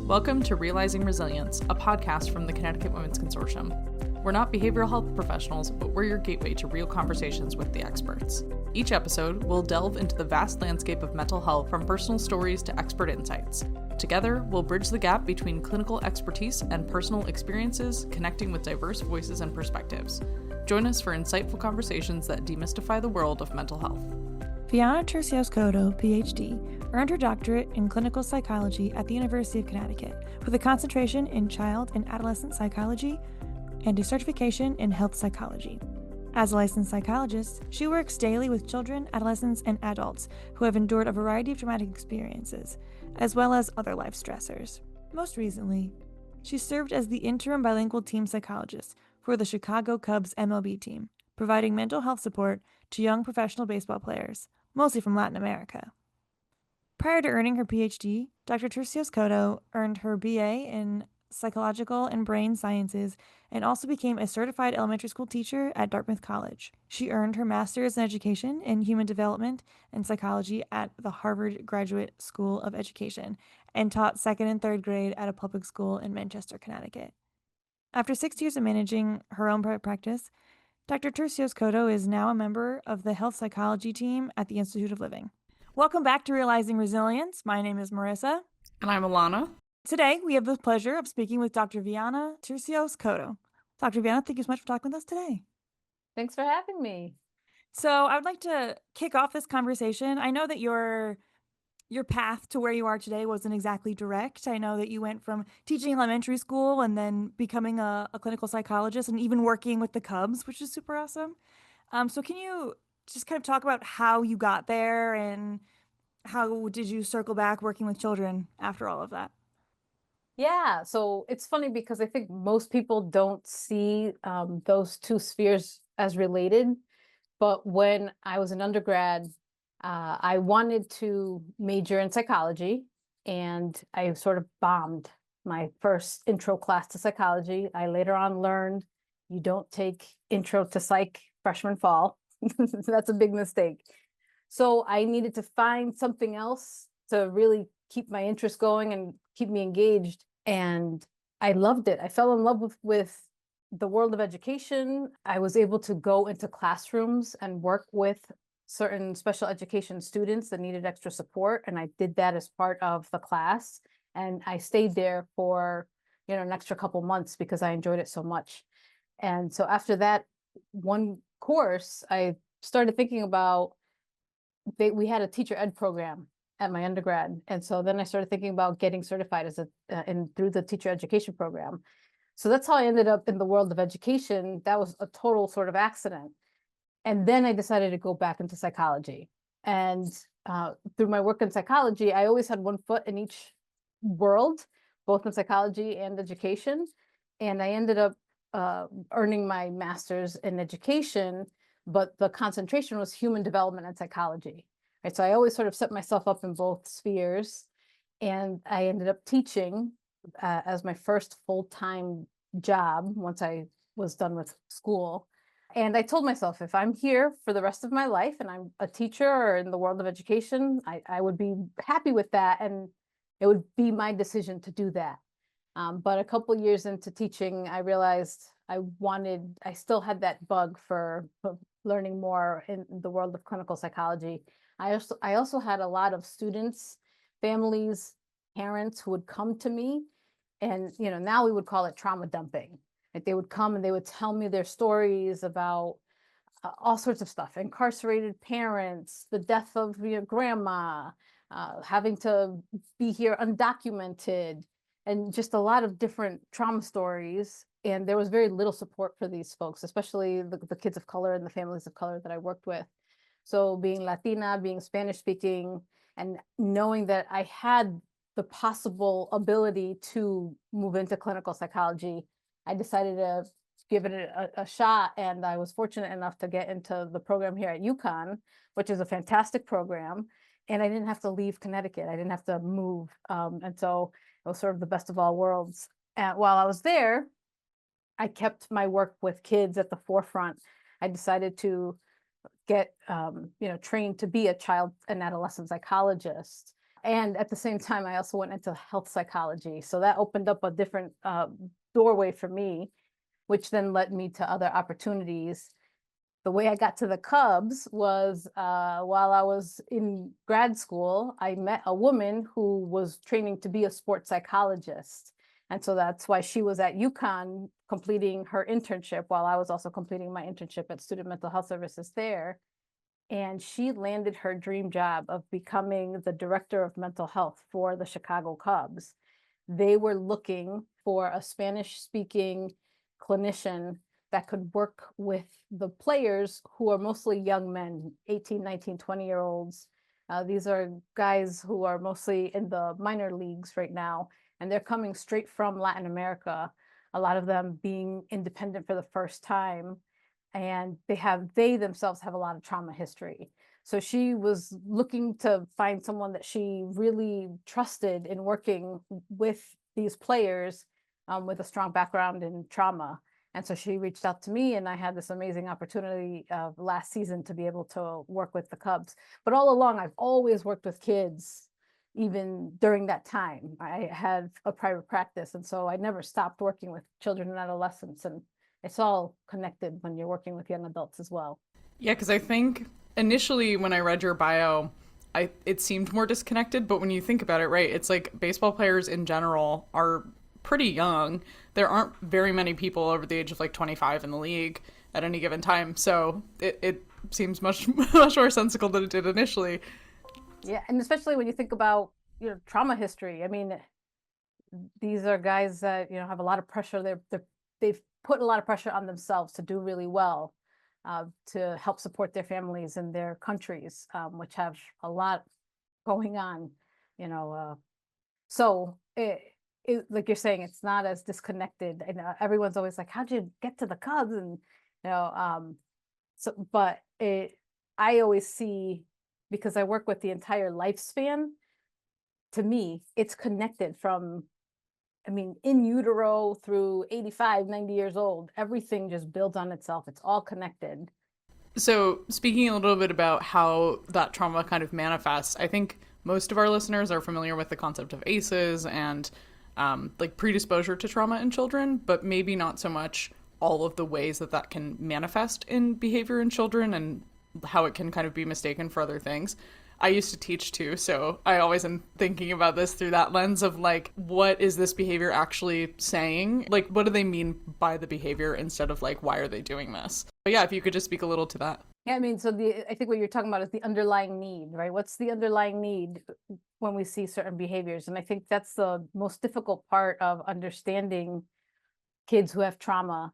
Welcome to Realizing Resilience, a podcast from the Connecticut Women's Consortium. We're not behavioral health professionals, but we're your gateway to real conversations with the experts. Each episode, we'll delve into the vast landscape of mental health from personal stories to expert insights. Together, we'll bridge the gap between clinical expertise and personal experiences, connecting with diverse voices and perspectives. Join us for insightful conversations that demystify the world of mental health. Viana Turcios-Cotto, PhD, earned her doctorate in clinical psychology at the University of Connecticut, with a concentration in child and adolescent psychology and a certification in health psychology. As a licensed psychologist, she works daily with children, adolescents, and adults who have endured a variety of traumatic experiences, as well as other life stressors. Most recently, she served as the interim bilingual team psychologist for the Chicago Cubs MLB team, providing mental health support to young professional baseball players, mostly from Latin America. Prior to earning her PhD, Dr. Turcios-Cotto earned her BA in psychological and brain sciences and also became a certified elementary school teacher at Dartmouth College. She earned her master's in education in human development and psychology at the Harvard Graduate School of Education and taught second and third grade at a public school in Manchester, Connecticut. After 6 years of managing her own private practice, Dr. Turcios-Cotto is now a member of the health psychology team at the Institute of Living. Welcome back to Realizing Resilience. My name is Marisa. And I'm Alana. Today, we have the pleasure of speaking with Dr. Viana Turcios-Cotto. Dr. Viana, thank you so much for talking with us today. Thanks for having me. So I would like to kick off this conversation. I know that your path to where you are today wasn't exactly direct. I know that you went from teaching elementary school and then becoming a clinical psychologist and even working with the Cubs, which is super awesome. So can you just kind of talk about how you got there and how did you circle back working with children after all of that? Yeah, so it's funny because I think most people don't see those two spheres as related. But when I was an undergrad, I wanted to major in psychology, and I sort of bombed my first intro class to psychology. I later on learned you don't take intro to psych freshman fall. That's a big mistake. So I needed to find something else to really keep my interest going and keep me engaged. And I loved it. I fell in love with the world of education. I was able to go into classrooms and work with certain special education students that needed extra support. And I did that as part of the class. And I stayed there for, an extra couple months because I enjoyed it so much. And so after that one course, I started thinking about, we had a teacher ed program at my undergrad. And so then I started thinking about getting certified as through the teacher education program. So that's how I ended up in the world of education. That was a total sort of accident. And then I decided to go back into psychology. And through my work in psychology, I always had one foot in each world, both in psychology and education. And I ended up earning my master's in education, but the concentration was human development and psychology. Right? So I always sort of set myself up in both spheres. And I ended up teaching as my first full-time job once I was done with school. And I told myself, if I'm here for the rest of my life and I'm a teacher or in the world of education, I would be happy with that. And it would be my decision to do that. But a couple years into teaching, I realized I still had that bug for learning more in the world of clinical psychology. I also had a lot of students, families, parents who would come to me, and now we would call it trauma dumping. Like they would come and they would tell me their stories about all sorts of stuff: incarcerated parents, the death of your grandma, having to be here undocumented, and just a lot of different trauma stories. And there was very little support for these folks, especially the kids of color and the families of color that I worked with. So being Latina, being Spanish speaking, and knowing that I had the possible ability to move into clinical psychology, I decided to give it a shot. And I was fortunate enough to get into the program here at UConn, which is a fantastic program. And I didn't have to leave Connecticut. I didn't have to move. And so it was sort of the best of all worlds. And while I was there, I kept my work with kids at the forefront. I decided to get trained to be a child and adolescent psychologist. And at the same time, I also went into health psychology. So that opened up a different doorway for me, which then led me to other opportunities. The way I got to the Cubs was while I was in grad school, I met a woman who was training to be a sports psychologist. And so that's why she was at UConn completing her internship while I was also completing my internship at Student Mental Health Services there. And she landed her dream job of becoming the director of mental health for the Chicago Cubs. They were looking for a Spanish-speaking clinician that could work with the players, who are mostly young men, 18, 19, 20-year-olds. These are guys who are mostly in the minor leagues right now, and they're coming straight from Latin America, a lot of them being independent for the first time. And they themselves have a lot of trauma history. So she was looking to find someone that she really trusted in working with these players with a strong background in trauma. And so she reached out to me, and I had this amazing opportunity last season to be able to work with the Cubs. But all along, I've always worked with kids, even during that time. I had a private practice, and so I never stopped working with children and adolescents. And it's all connected when you're working with young adults as well. Yeah, because I think initially when I read your bio, it seemed more disconnected, but when you think about it, right, it's like baseball players in general are pretty young. There aren't very many people over the age of like 25 in the league at any given time, so it seems much much more sensical than it did initially. Yeah, and especially when you think about trauma history. I mean, these are guys that have a lot of pressure. They've put a lot of pressure on themselves to do really well, to help support their families and their countries, which have a lot going on. So like you're saying, it's not as disconnected. And everyone's always like, "How'd you get to the Cubs?" And but I always see, because I work with the entire lifespan. To me, it's connected from, in utero through 85, 90 years old. Everything just builds on itself. It's all connected. So, speaking a little bit about how that trauma kind of manifests, I think most of our listeners are familiar with the concept of ACEs and like predisposure to trauma in children, but maybe not so much all of the ways that that can manifest in behavior in children and how it can kind of be mistaken for other things. I used to teach too, so I always am thinking about this through that lens of like, what is this behavior actually saying? Like, what do they mean by the behavior instead of like, why are they doing this? But yeah, if you could just speak a little to that. Yeah, I think what you're talking about is the underlying need, right? What's the underlying need when we see certain behaviors? And I think that's the most difficult part of understanding kids who have trauma,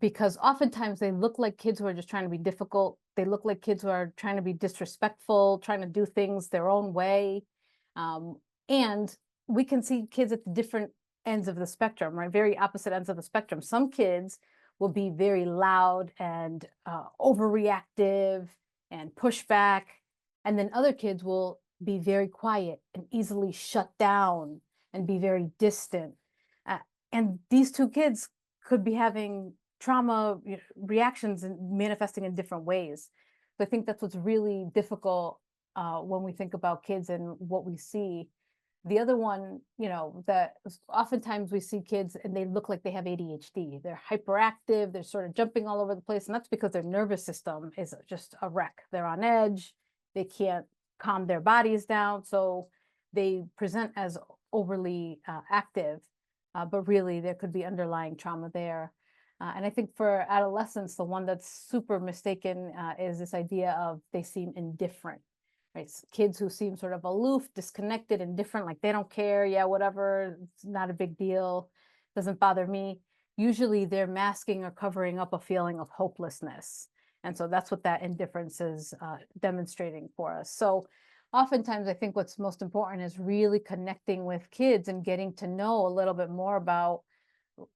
because oftentimes they look like kids who are just trying to be difficult. They look like kids who are trying to be disrespectful, trying to do things their own way. And we can see kids at the different ends of the spectrum, right? Very opposite ends of the spectrum. Some kids will be very loud and overreactive and push back. And then other kids will be very quiet and easily shut down and be very distant. And these two kids could be having trauma reactions and manifesting in different ways. So I think that's what's really difficult when we think about kids and what we see. The other one, that oftentimes we see kids and they look like they have ADHD. They're hyperactive, they're sort of jumping all over the place. And that's because their nervous system is just a wreck. They're on edge. They can't calm their bodies down. So they present as overly active, but really there could be underlying trauma there. And I think for adolescents, the one that's super mistaken is this idea of they seem indifferent. Right? Kids who seem sort of aloof, disconnected, indifferent, like they don't care. Yeah, whatever. It's not a big deal. Doesn't bother me. Usually they're masking or covering up a feeling of hopelessness. And so that's what that indifference is demonstrating for us. So oftentimes I think what's most important is really connecting with kids and getting to know a little bit more about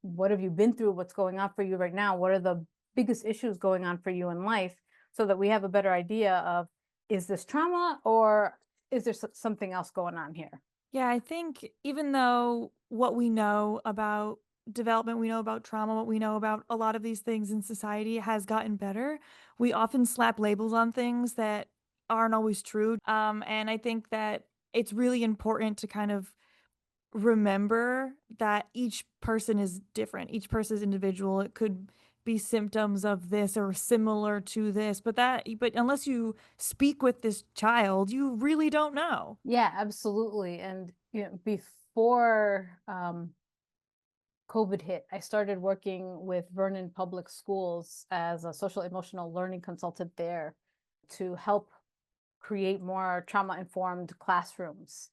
what have you been through, what's going on for you right now, what are the biggest issues going on for you in life, so that we have a better idea of, is this trauma or is there something else going on here? Yeah, I think even though what we know about development, we know about trauma, what we know about a lot of these things in society has gotten better, we often slap labels on things that aren't always true. And I think that it's really important to kind of remember that each person is different. Each person is individual. It could be symptoms of this or similar to this, but unless you speak with this child, you really don't know. Yeah, absolutely. And before COVID hit, I started working with Vernon Public Schools as a social emotional learning consultant there to help create more trauma-informed classrooms.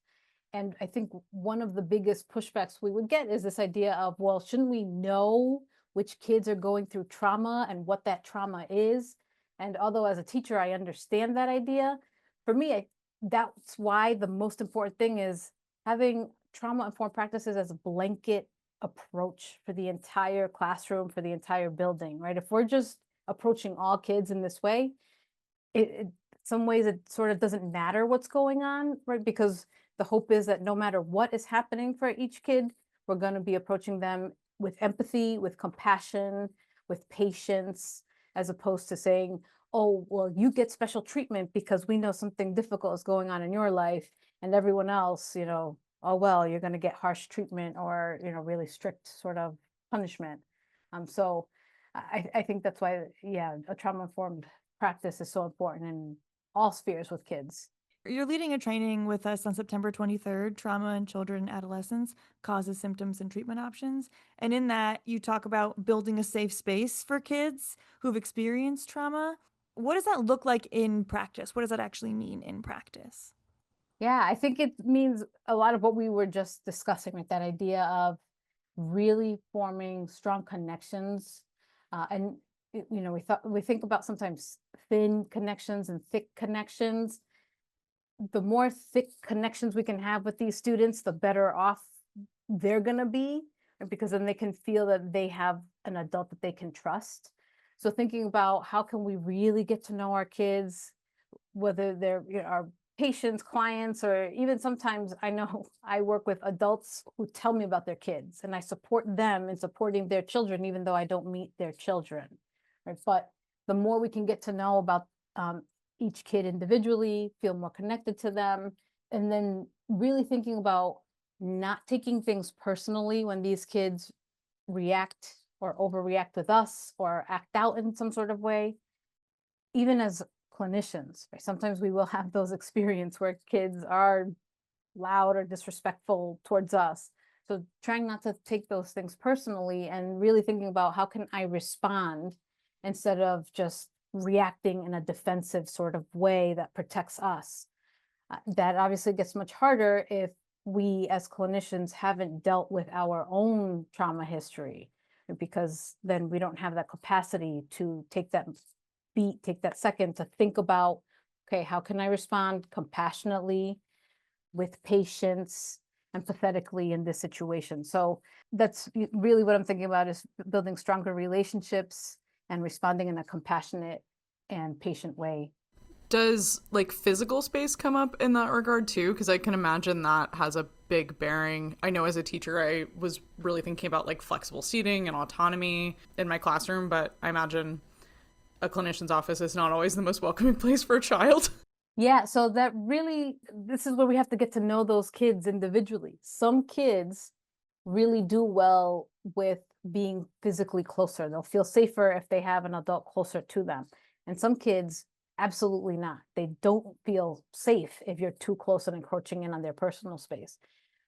And I think one of the biggest pushbacks we would get is this idea of, well, shouldn't we know which kids are going through trauma and what that trauma is? And although as a teacher, I understand that idea, for me, that's why the most important thing is having trauma-informed practices as a blanket approach for the entire classroom, for the entire building, right? If we're just approaching all kids in this way, it some ways it sort of doesn't matter what's going on, right? Because the hope is that no matter what is happening for each kid, we're going to be approaching them with empathy, with compassion, with patience, as opposed to saying, oh, well, you get special treatment because we know something difficult is going on in your life, and everyone else, oh, well, you're going to get harsh treatment or, really strict sort of punishment. So I think that's why, yeah, a trauma-informed practice is so important in all spheres with kids. You're leading a training with us on September 23rd, Trauma in Children and Adolescents, Causes, Symptoms, and Treatment Options. And in that, you talk about building a safe space for kids who've experienced trauma. What does that look like in practice? What does that actually mean in practice? Yeah, I think it means a lot of what we were just discussing, right? That idea of really forming strong connections. And we think about sometimes thin connections and thick connections. The more thick connections we can have with these students, the better off they're going to be, because then they can feel that they have an adult that they can trust. So thinking about how can we really get to know our kids, whether they're our patients, clients, or even sometimes I know I work with adults who tell me about their kids, and I support them in supporting their children, even though I don't meet their children. Right? But the more we can get to know about each kid individually, feel more connected to them, and then really thinking about not taking things personally when these kids react or overreact with us or act out in some sort of way. Even as clinicians, right? Sometimes we will have those experiences where kids are loud or disrespectful towards us. So trying not to take those things personally and really thinking about how can I respond instead of just reacting in a defensive sort of way that protects us. That obviously gets much harder if we as clinicians haven't dealt with our own trauma history, because then we don't have that capacity to take that second to think about, okay, how can I respond compassionately, with patience, empathetically in this situation? So that's really what I'm thinking about, is building stronger relationships and responding in a compassionate and patient way. Does physical space come up in that regard too? Because I can imagine that has a big bearing. I know as a teacher, I was really thinking about flexible seating and autonomy in my classroom, but I imagine a clinician's office is not always the most welcoming place for a child. Yeah, so this is where we have to get to know those kids individually. Some kids really do well with being physically closer. They'll feel safer if they have an adult closer to them. And some kids, absolutely not. They don't feel safe if you're too close and encroaching in on their personal space.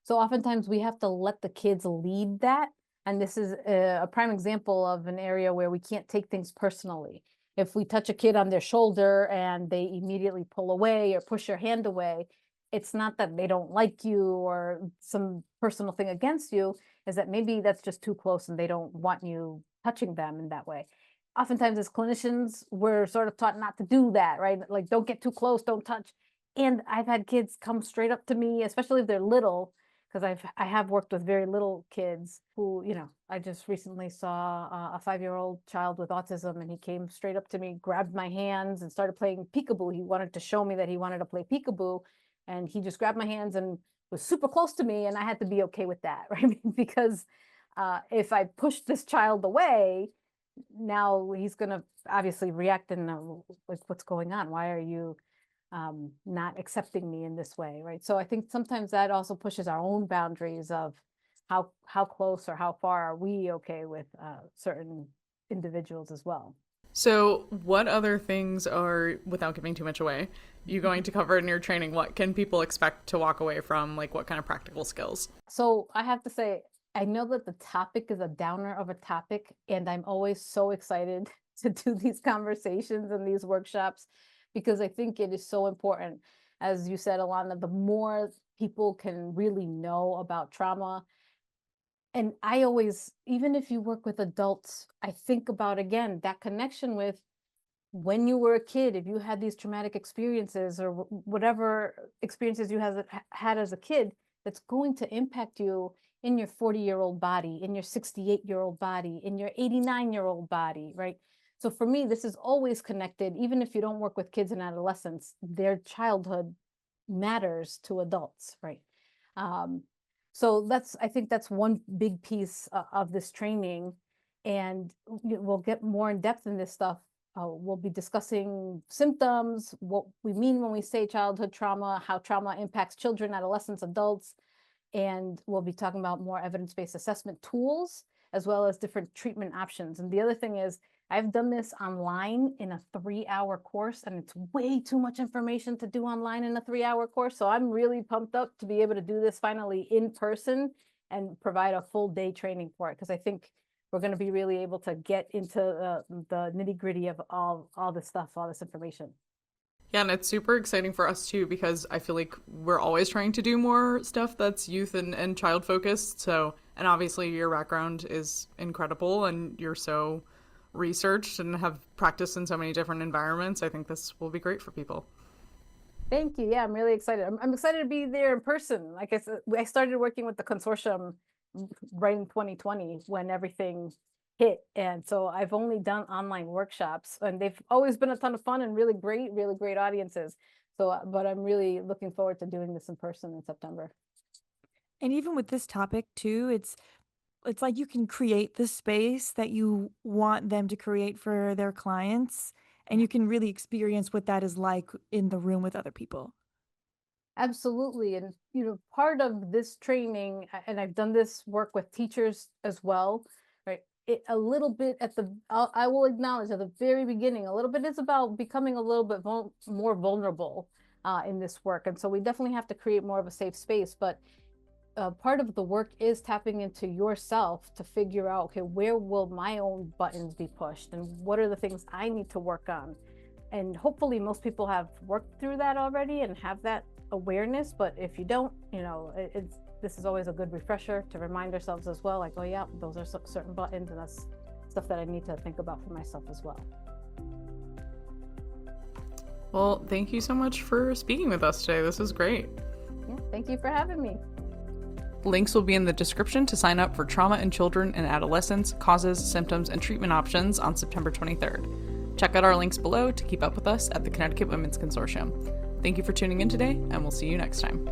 So oftentimes we have to let the kids lead that. And this is a prime example of an area where we can't take things personally. If we touch a kid on their shoulder and they immediately pull away or push your hand away, it's not that they don't like you or some personal thing against you, is that maybe that's just too close and they don't want you touching them in that way. Oftentimes as clinicians, we're sort of taught not to do that, right? Don't get too close, don't touch. And I've had kids come straight up to me, especially if they're little, because I have worked with very little kids who, I just recently saw a 5-year-old child with autism, and he came straight up to me, grabbed my hands and started playing peekaboo. He wanted to show me that he wanted to play peekaboo, and he just grabbed my hands and was super close to me, and I had to be okay with that, right? Because if I push this child away, now he's going to obviously react and what's going on? Why are you not accepting me in this way, right? So I think sometimes that also pushes our own boundaries of how close or how far are we okay with certain individuals as well. So what other things are, without giving too much away, you going to cover in your training? What can people expect to walk away from? Like what kind of practical skills? So I have to say, I know that the topic is a downer of a topic, and I'm always so excited to do these conversations and these workshops because I think it is so important. As you said, Alana, the more people can really know about trauma. And I always, even if you work with adults, I think about, again, that connection with when you were a kid, if you had these traumatic experiences or whatever experiences you had as a kid, that's going to impact you in your 40-year-old body, in your 68-year-old body, in your 89-year-old body, right? So for me, this is always connected. Even if you don't work with kids and adolescents, their childhood matters to adults, right? So I think that's one big piece of this training. And we'll get more in depth in this stuff. We'll be discussing symptoms, what we mean when we say childhood trauma, how trauma impacts children, adolescents, adults, and we'll be talking about more evidence-based assessment tools, as well as different treatment options. And the other thing is, I've done this online in a 3-hour course, and it's way too much information to do online in a 3-hour course. So I'm really pumped up to be able to do this finally in person and provide a full day training for it, because I think we're going to be really able to get into the nitty-gritty of all this stuff, all this information. Yeah, and it's super exciting for us too, because I feel like we're always trying to do more stuff that's youth and child focused. So, and obviously your background is incredible and you're so researched and have practiced in so many different environments. I think this will be great for people. Thank you. Yeah, I'm really excited. I'm excited to be there in person. Like I said, I started working with the consortium right in 2020 when everything hit. And so I've only done online workshops, and they've always been a ton of fun and really great audiences. So, but I'm really looking forward to doing this in person in September. And even with this topic too, it's like you can create the space that you want them to create for their clients, and you can really experience what that is like in the room with other people. Absolutely. And, part of this training, and I've done this work with teachers as well, right? A little bit I will acknowledge at the very beginning, a little bit is about becoming a little bit more vulnerable in this work. And so we definitely have to create more of a safe space. But part of the work is tapping into yourself to figure out, okay, where will my own buttons be pushed and what are the things I need to work on? And hopefully most people have worked through that already and have that awareness. But if you don't, this is always a good refresher to remind ourselves as well, like, oh yeah, those are certain buttons, and that's stuff that I need to think about for myself as well. Well, thank you so much for speaking with us today. This was great. Yeah, thank you for having me. Links will be in the description to sign up for Trauma in Children and Adolescents, Causes, Symptoms, and Treatment Options on September 23rd. Check out our links below to keep up with us at the Connecticut Women's Consortium. Thank you for tuning in today, and we'll see you next time.